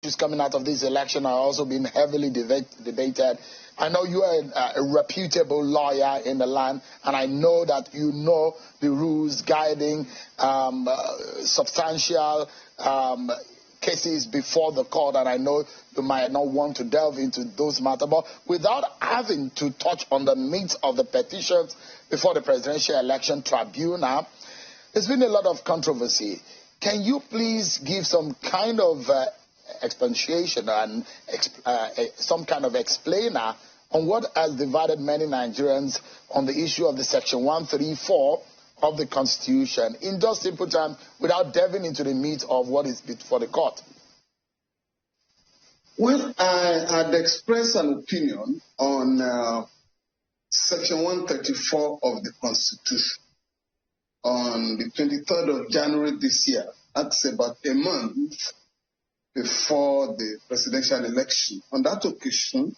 issues coming out of this election are also being heavily debated. I know you are a reputable lawyer in the land, and I know that you know the rules guiding substantial cases before the court, and I know you might not want to delve into those matters, but without having to touch on the meat of the petitions before the Presidential Election Tribunal, there's been a lot of controversy. Can you please give some kind of explanation and some kind of explainer on what has divided many Nigerians on the issue of the Section 134 of the Constitution, in just simple terms, without delving into the meat of what is before the court? Well, I had expressed an opinion on Section 134 of the Constitution on the 23rd of January this year. That's about a month before the presidential election. On that occasion,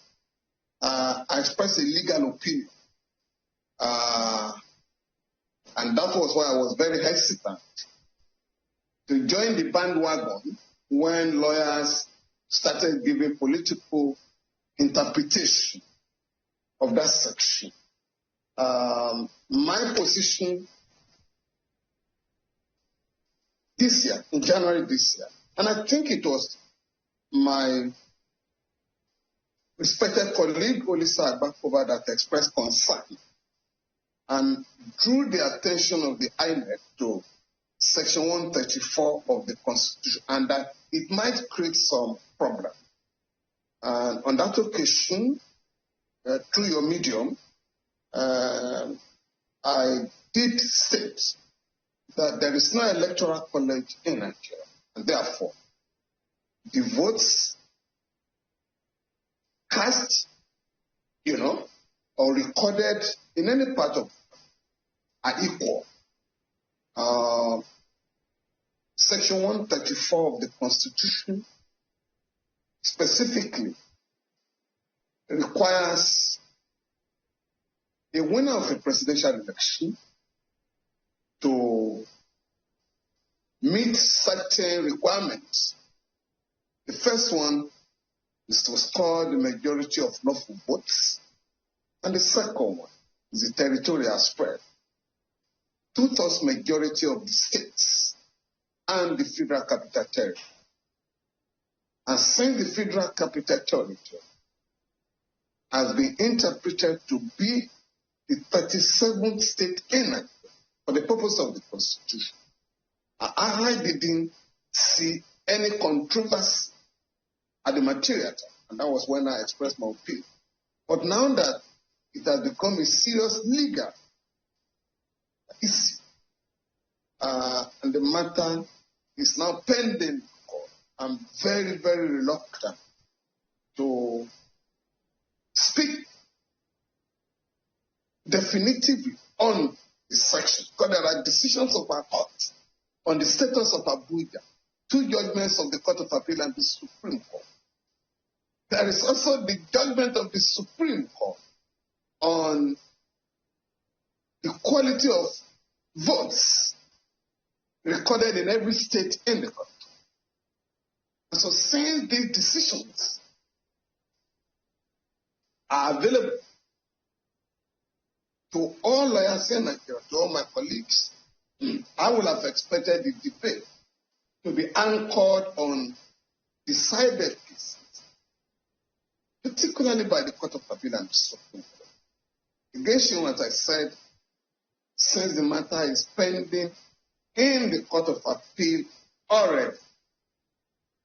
I expressed a legal opinion. And that was why I was very hesitant to join the bandwagon when lawyers started giving political interpretation of that section. My position this year, in January this year, and I think it was my respected colleague Olisa Agbakova that expressed concern and drew the attention of the INEC to Section 134 of the Constitution, and that it might create some problem. And on that occasion, through your medium, I did state that there is no electoral college in Nigeria, and therefore, the votes cast, or recorded in any part of are equal. Section 134 of the Constitution specifically requires a winner of a presidential election to meet certain requirements. The first one is to score the majority of lawful votes, and the second one is the territorial spread. 2/3 majority of the states and the Federal Capital Territory. And since the Federal Capital Territory has been interpreted to be the 37th state in Nigeria for the purpose of the Constitution, I didn't see any controversy at the material time, and that was when I expressed my opinion. But now that it has become a serious legal issue, and the matter is now pending in court, I'm very, very reluctant to speak definitively on the section, because there are decisions of our court on the status of Abuja, 2 judgments of the Court of Appeal and the Supreme Court. There is also the judgment of the Supreme Court on the quality of votes recorded in every state in the country. And so since these decisions are available to all lawyers in Nigeria, to all my colleagues, I would have expected the debate to be anchored on decided cases, particularly by the Court of Appeal and the Supreme Court. Against you, as I said, since the matter is pending in the Court of Appeal already,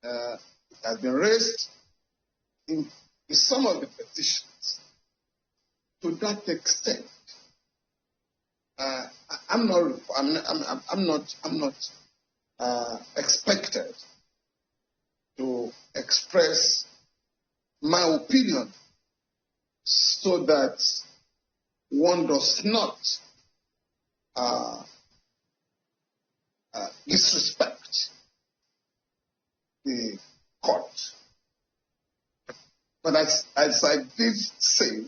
it has been raised in some of the petitions. To that extent, I'm not expected to express my opinion so that one does not disrespect the court. But as I did say,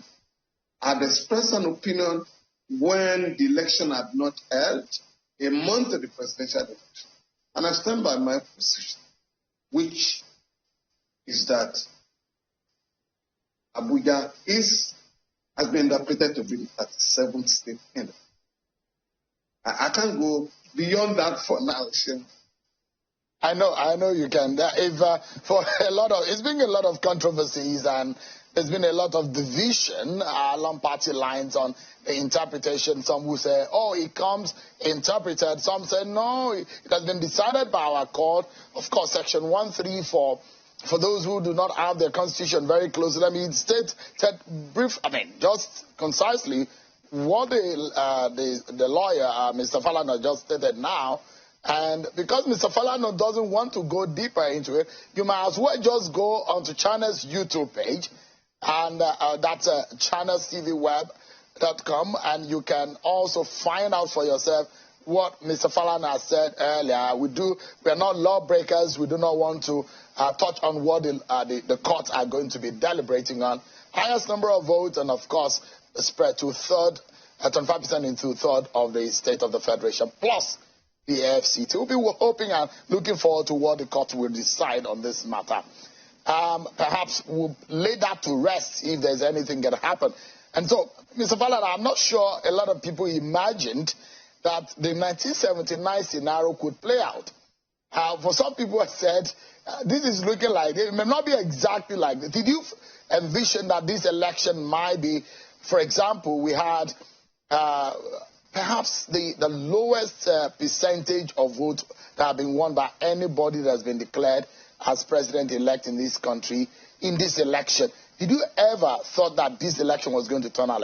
I'd expressed an opinion when the election had not held, a month of the presidential election. And I stand by my position, which is that Abuja has been interpreted to be the 37th state kingdom. I can't go beyond that for now. I know you can. For a lot of, it's been a lot of controversies and there's been a lot of division along party lines on the interpretation. Some who say, oh, it comes interpreted. Some say, no, it has been decided by our court. Of course, Section 134, for those who do not have their constitution very closely, let me state just concisely what the lawyer, Mr. Falana, just stated now. And because Mr. Falana doesn't want to go deeper into it, you might as well just go onto Channel's YouTube page, and that's channelstvweb.com, and you can also find out for yourself what Mr. Falana said earlier. We are not lawbreakers. We do not want to touch on what the courts are going to be deliberating on. Highest number of votes, and of course, spread to 25% into third of the state of the Federation, plus the AFCT. We'll be hoping and looking forward to what the court will decide on this matter. Perhaps we'll lay that to rest if there's anything that happen. And so, Mr. Falana, I'm not sure a lot of people imagined that the 1979 scenario could play out. For some people have said, this is looking like, it may not be exactly like this. Did you envision that this election might be, for example, we had perhaps the lowest percentage of votes that have been won by anybody that has been declared as president-elect in this country in this election? Did you ever thought that this election was going to turn out like